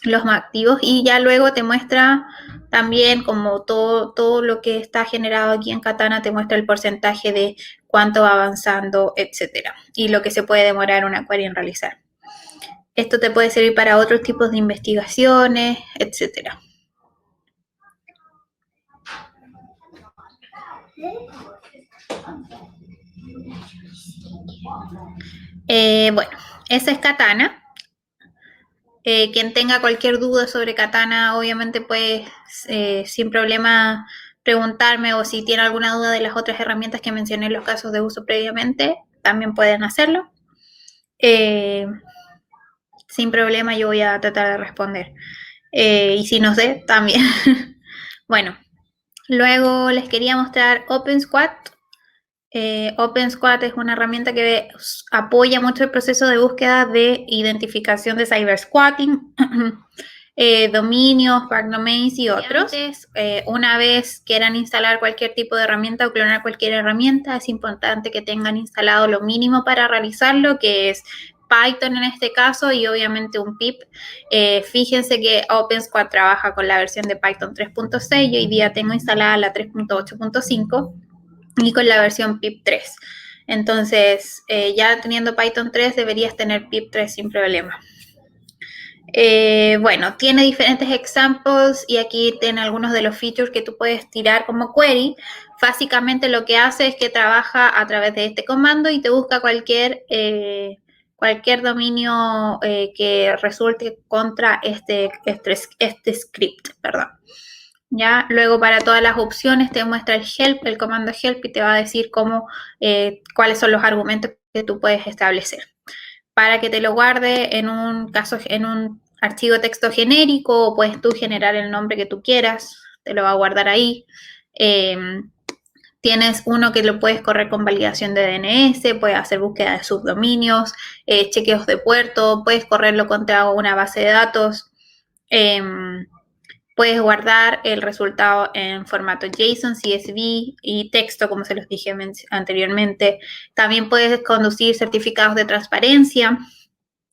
los más activos. Y ya luego te muestra también como todo lo que está generado aquí en Katana, te muestra el porcentaje de cuánto va avanzando, etcétera. Y lo que se puede demorar una query en realizar. Esto te puede servir para otros tipos de investigaciones, etcétera. Bueno, esa es Katana. Quien tenga cualquier duda sobre Katana, obviamente puede sin problema preguntarme, o si tiene alguna duda de las otras herramientas que mencioné en los casos de uso previamente, también pueden hacerlo. Sin problema yo voy a tratar de responder. Y si no sé, también. Bueno, luego les quería mostrar OpenSquad. OpenSquad es una herramienta que apoya mucho el proceso de búsqueda de identificación de cybersquatting, dominios, backdomains y otros. Antes, una vez quieran instalar cualquier tipo de herramienta o clonar cualquier herramienta, es importante que tengan instalado lo mínimo para realizarlo, que es Python en este caso y obviamente un pip. Fíjense que OpenSquad trabaja con la versión de Python 3.6 y hoy día tengo instalada la 3.8.5 y con la versión pip 3. Entonces, ya teniendo Python 3 deberías tener pip 3 sin problema. Bueno, tiene diferentes examples y aquí tiene algunos de los features que tú puedes tirar como query. Básicamente lo que hace es que trabaja a través de este comando y te busca cualquier dominio que resulte contra este script, perdón. ¿Ya? Luego para todas las opciones te muestra el comando help y te va a decir cuáles son los argumentos que tú puedes establecer. Para que te lo guarde en un archivo texto genérico, o puedes tú generar el nombre que tú quieras, te lo va a guardar ahí. Tienes uno que lo puedes correr con validación de DNS, puedes hacer búsqueda de subdominios, chequeos de puerto, puedes correrlo contra una base de datos. Puedes guardar el resultado en formato JSON, CSV y texto, como se los dije anteriormente. También puedes conducir certificados de transparencia.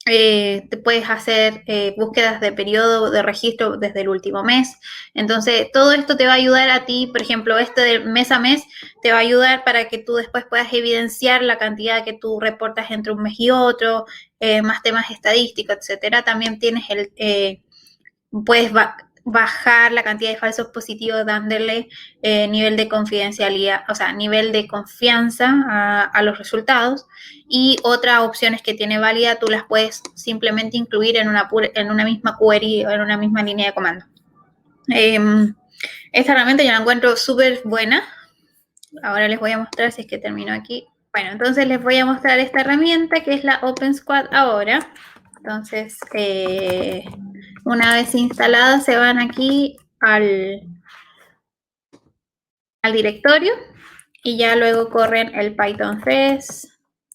Te puedes hacer búsquedas de periodo de registro desde el último mes. Entonces, todo esto te va a ayudar a ti, por ejemplo, de mes a mes, te va a ayudar para que tú después puedas evidenciar la cantidad que tú reportas entre un mes y otro, más temas estadísticos, etcétera. También tienes puedes bajar la cantidad de falsos positivos dándole nivel de confidencialidad, o sea, nivel de confianza a los resultados. Y otras opciones que tiene válida, tú las puedes simplemente incluir en una misma query o en una misma línea de comando. Esta herramienta yo la encuentro súper buena. Ahora les voy a mostrar si es que termino aquí. Bueno, entonces les voy a mostrar esta herramienta que es la OpenSquad ahora. Entonces, una vez instalada, se van aquí al directorio y ya luego corren el Python 3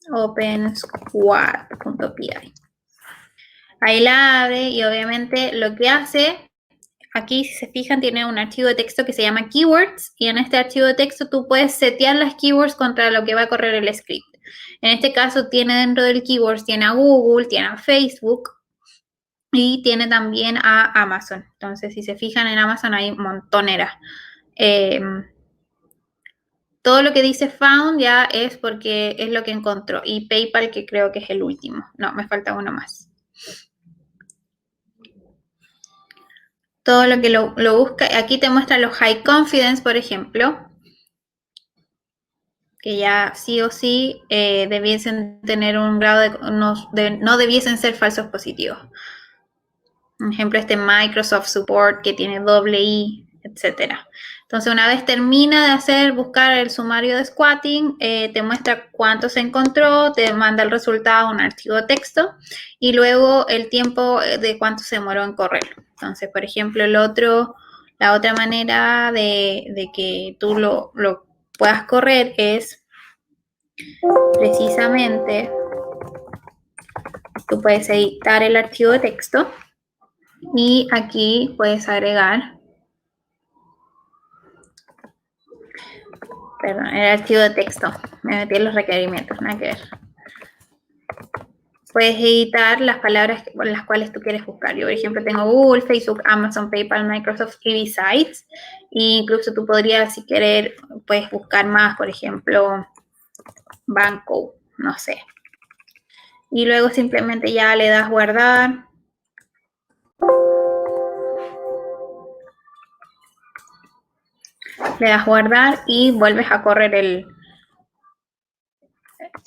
OpenSquad.py. Ahí la abre y obviamente lo que hace, aquí si se fijan tiene un archivo de texto que se llama keywords y en este archivo de texto tú puedes setear las keywords contra lo que va a correr el script. En este caso tiene dentro del keywords, tiene a Google, tiene a Facebook y tiene también a Amazon. Entonces si se fijan en Amazon hay montoneras. Todo lo que dice found ya es porque es lo que encontró. Y PayPal, que creo que es el último. No, me falta uno más. todo lo que lo busca. Aquí te muestra los high confidence, por ejemplo, que ya sí o sí debiesen tener un grado no debiesen ser falsos positivos. Por ejemplo, Microsoft Support que tiene .i, etcétera. Entonces, una vez termina de buscar el sumario de squatting, te muestra cuánto se encontró, te manda el resultado, un archivo de texto, y luego el tiempo de cuánto se demoró en correrlo. Entonces, por ejemplo, la otra manera de que tú lo puedas correr es precisamente, tú puedes editar el archivo de texto y aquí puedes agregar el archivo de texto. Me metí en los requerimientos, nada que ver. Puedes editar las palabras con las cuales tú quieres buscar. Yo, por ejemplo, tengo Google, Facebook, Amazon, PayPal, Microsoft y Sites. E incluso tú podrías, si quieres, puedes buscar más, por ejemplo, banco, no sé. Y luego simplemente ya le das guardar. Le das guardar y vuelves a correr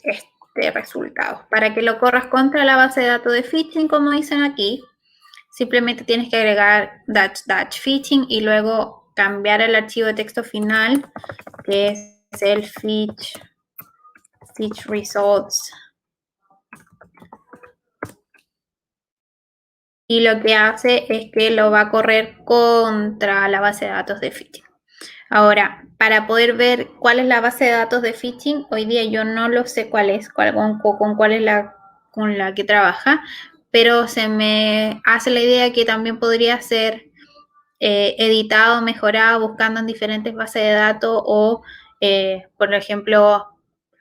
este resultado. Para que lo corras contra la base de datos de Fitting, como dicen aquí, simplemente tienes que agregar --fitting y luego cambiar el archivo de texto final, que es el fitch results. Y lo que hace es que lo va a correr contra la base de datos de Fitting. Ahora, para poder ver cuál es la base de datos de Fitting, hoy día yo no lo sé cuál es, con cuál es con la que trabaja, pero se me hace la idea que también podría ser editado, mejorado, buscando en diferentes bases de datos o, por ejemplo,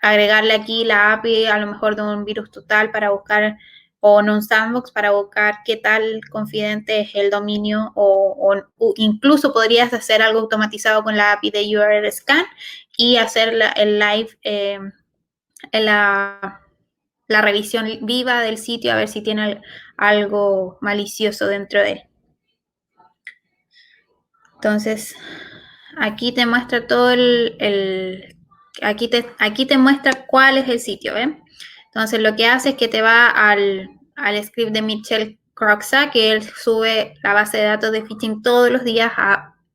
agregarle aquí la API a lo mejor de un virus total para buscar, o en un sandbox para buscar qué tal confidente es el dominio, o incluso podrías hacer algo automatizado con la API de URL Scan y hacer el live, la revisión viva del sitio a ver si tiene algo malicioso dentro de él. Entonces, aquí te muestra todo aquí te muestra cuál es el sitio, ¿ven? Entonces, lo que hace es que te va al script de Mitchell Croxa, que él sube la base de datos de Fitting todos los días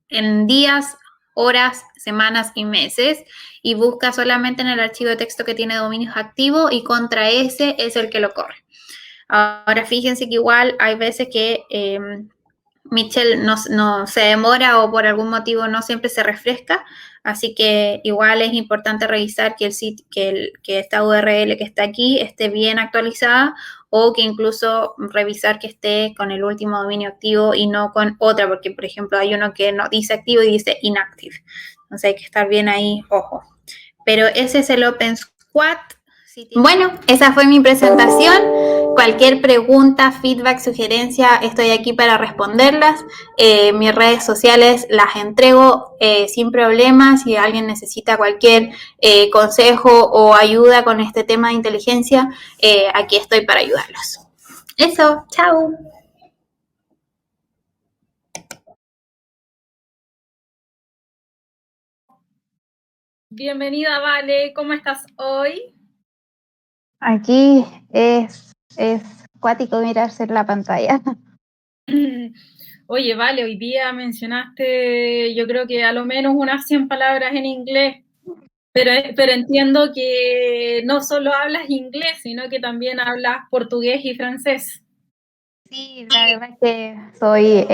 en días, horas, semanas y meses, y busca solamente en el archivo de texto que tiene dominios activos y contra ese es el que lo corre. Ahora, fíjense que igual hay veces que Mitchell no se demora o por algún motivo no siempre se refresca, así que igual es importante revisar que que esta URL que está aquí esté bien actualizada o que incluso revisar que esté con el último dominio activo y no con otra, porque por ejemplo hay uno que no dice activo y dice inactive, entonces hay que estar bien ahí, ojo. Pero ese es el Open Squat. Bueno, esa fue mi presentación. Cualquier pregunta, feedback, sugerencia, estoy aquí para responderlas. Mis redes sociales las entrego sin problema. Si alguien necesita cualquier consejo o ayuda con este tema de inteligencia, aquí estoy para ayudarlos. Eso, chao. Bienvenida, Vale. ¿Cómo estás hoy? Aquí es cuático mirarse en la pantalla. Oye, Vale, hoy día mencionaste, yo creo que a lo menos unas 100 palabras en inglés, pero entiendo que no solo hablas inglés, sino que también hablas portugués y francés. Sí, la verdad es que soy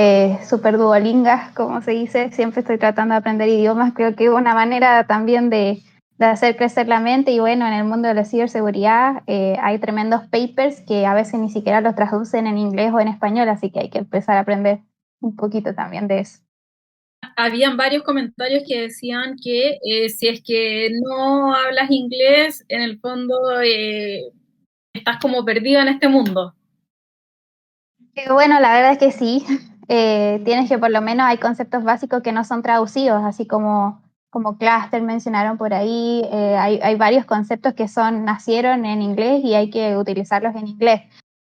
súper duolinga, como se dice, siempre estoy tratando de aprender idiomas, creo que es una manera también de hacer crecer la mente y bueno, en el mundo de la ciberseguridad hay tremendos papers que a veces ni siquiera los traducen en inglés o en español, así que hay que empezar a aprender un poquito también de eso. Habían varios comentarios que decían que si es que no hablas inglés, en el fondo estás como perdido en este mundo. Bueno, la verdad es que sí. Tienes que por lo menos hay conceptos básicos que no son traducidos, así como cluster mencionaron por ahí. Hay varios conceptos que nacieron en inglés y hay que utilizarlos en inglés.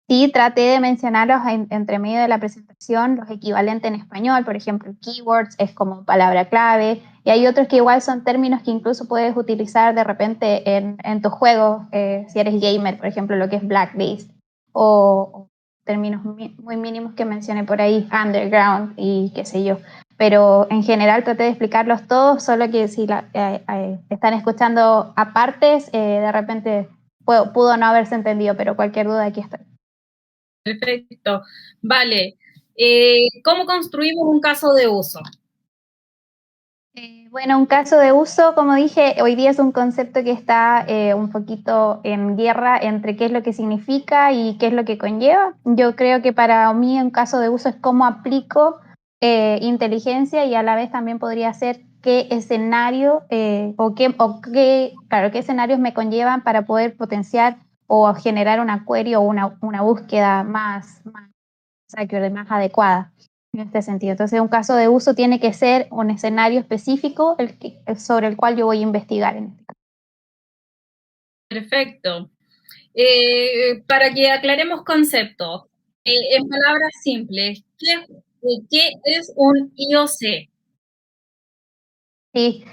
Sí, traté de mencionarlos entre medio de la presentación, los equivalentes en español, por ejemplo, keywords es como palabra clave, y hay otros que igual son términos que incluso puedes utilizar de repente en tu juego, si eres gamer, por ejemplo, lo que es black-based, o términos muy mínimos que mencioné por ahí, underground y qué sé yo. Pero en general traté de explicarlos todos, solo que si están escuchando a partes, de repente pudo no haberse entendido, pero cualquier duda aquí está. Perfecto. Vale. ¿Cómo construimos un caso de uso? Bueno, un caso de uso, como dije, hoy día es un concepto que está un poquito en guerra entre qué es lo que significa y qué es lo que conlleva. Yo creo que para mí un caso de uso es cómo aplico inteligencia y a la vez también podría ser qué escenario qué escenarios me conllevan para poder potenciar o generar una query o una búsqueda más accurate, más adecuada en este sentido. Entonces, un caso de uso tiene que ser un escenario específico sobre el cual yo voy a investigar en este caso. Perfecto. Para que aclaremos conceptos, en palabras simples, ¿qué es un IOC? Sí,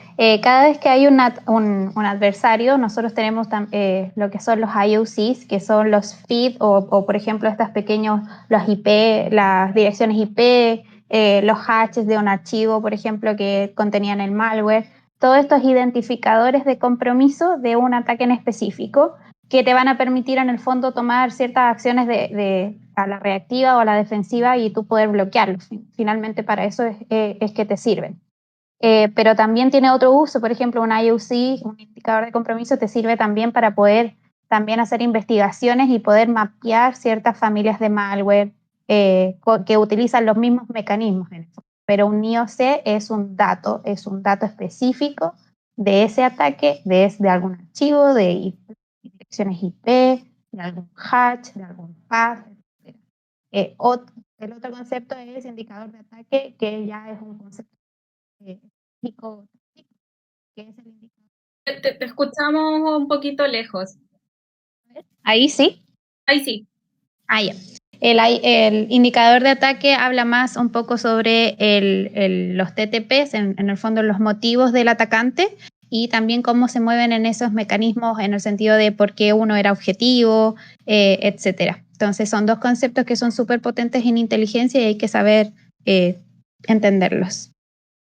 cada vez que hay un adversario, nosotros tenemos lo que son los IOCs, que son los feed o por ejemplo, estos pequeños, los IP, las direcciones IP, los hashes de un archivo, por ejemplo, que contenían el malware. Todos estos identificadores de compromiso de un ataque en específico que te van a permitir en el fondo tomar ciertas acciones a la reactiva o a la defensiva y tú poder bloquearlos. Finalmente para eso es que te sirven. Pero también tiene otro uso, por ejemplo, un IOC, un indicador de compromiso, te sirve también para poder también hacer investigaciones y poder mapear ciertas familias de malware que utilizan los mismos mecanismos. Pero un IOC es un dato específico de ese ataque, de algún archivo, de direcciones IP, de algún hash, de algún path, etc. El otro concepto es indicador de ataque, que ya es un concepto que es el indicador. Te escuchamos un poquito lejos. Ahí sí. Ahí sí. Ah, ya. El indicador de ataque habla más un poco sobre los TTPs, en el fondo los motivos del atacante y también cómo se mueven en esos mecanismos en el sentido de por qué uno era objetivo, etcétera. Entonces son dos conceptos que son súper potentes en inteligencia y hay que saber entenderlos.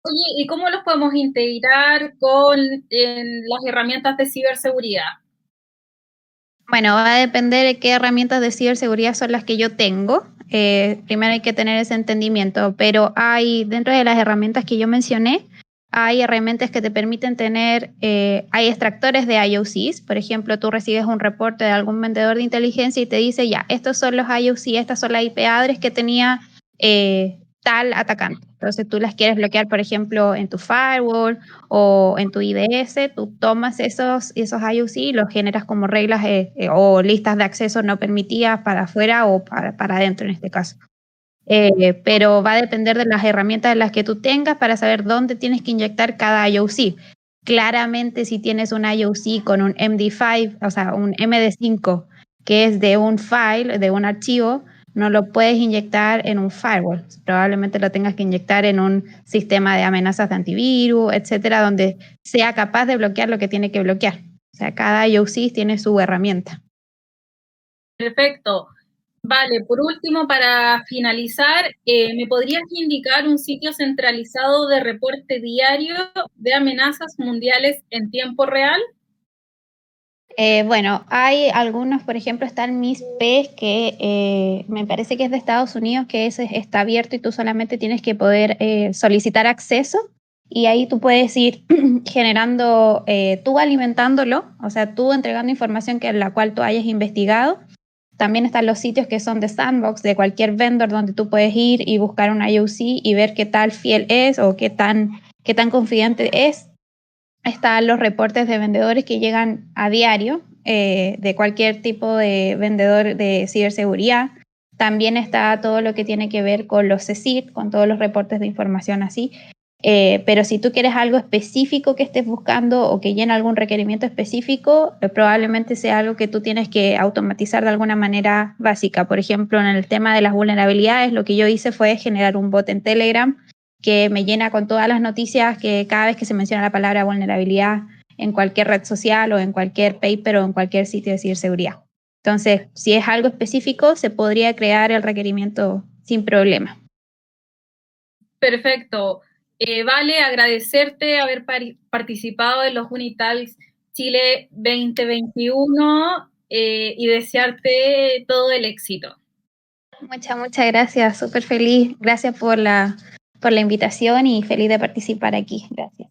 Oye, ¿y cómo los podemos integrar con las herramientas de ciberseguridad? Bueno, va a depender de qué herramientas de ciberseguridad son las que yo tengo. Primero hay que tener ese entendimiento, pero dentro de las herramientas que yo mencioné, hay herramientas que te permiten tener, hay extractores de IOCs. Por ejemplo, tú recibes un reporte de algún vendedor de inteligencia y te dice, ya, estos son los IOC, estas son las IP address que tenía tal atacante. Entonces tú las quieres bloquear, por ejemplo, en tu firewall o en tu IDS, tú tomas esos IOC y los generas como reglas o listas de acceso no permitidas para afuera o para adentro en este caso. Pero va a depender de las herramientas de las que tú tengas para saber dónde tienes que inyectar cada IOC. Claramente, si tienes un IOC con un MD5, o sea, un MD5, que es de un file, de un archivo, no lo puedes inyectar en un firewall. Probablemente lo tengas que inyectar en un sistema de amenazas de antivirus, etcétera, donde sea capaz de bloquear lo que tiene que bloquear. O sea, cada IOC tiene su herramienta. Perfecto. Vale, por último, para finalizar, ¿me podrías indicar un sitio centralizado de reporte diario de amenazas mundiales en tiempo real? Bueno, hay algunos, por ejemplo, está el MISP, que me parece que es de Estados Unidos, que está abierto y tú solamente tienes que poder solicitar acceso y ahí tú puedes ir generando, tú alimentándolo, o sea, tú entregando información que la cual tú hayas investigado. También están los sitios que son de sandbox de cualquier vendor donde tú puedes ir y buscar un IOC y ver qué tal fiel es o qué tan confidente es. Están los reportes de vendedores que llegan a diario de cualquier tipo de vendedor de ciberseguridad. También está todo lo que tiene que ver con los CSIRT, con todos los reportes de información así. Pero si tú quieres algo específico que estés buscando o que llene algún requerimiento específico, probablemente sea algo que tú tienes que automatizar de alguna manera básica. Por ejemplo, en el tema de las vulnerabilidades, lo que yo hice fue generar un bot en Telegram que me llena con todas las noticias que cada vez que se menciona la palabra vulnerabilidad en cualquier red social o en cualquier paper o en cualquier sitio de ciberseguridad. Entonces, si es algo específico, se podría crear el requerimiento sin problema. Perfecto. Vale, agradecerte haber participado en los Unitalks Chile 2021 y desearte todo el éxito. Muchas gracias, súper feliz. Gracias por la invitación y feliz de participar aquí. Gracias.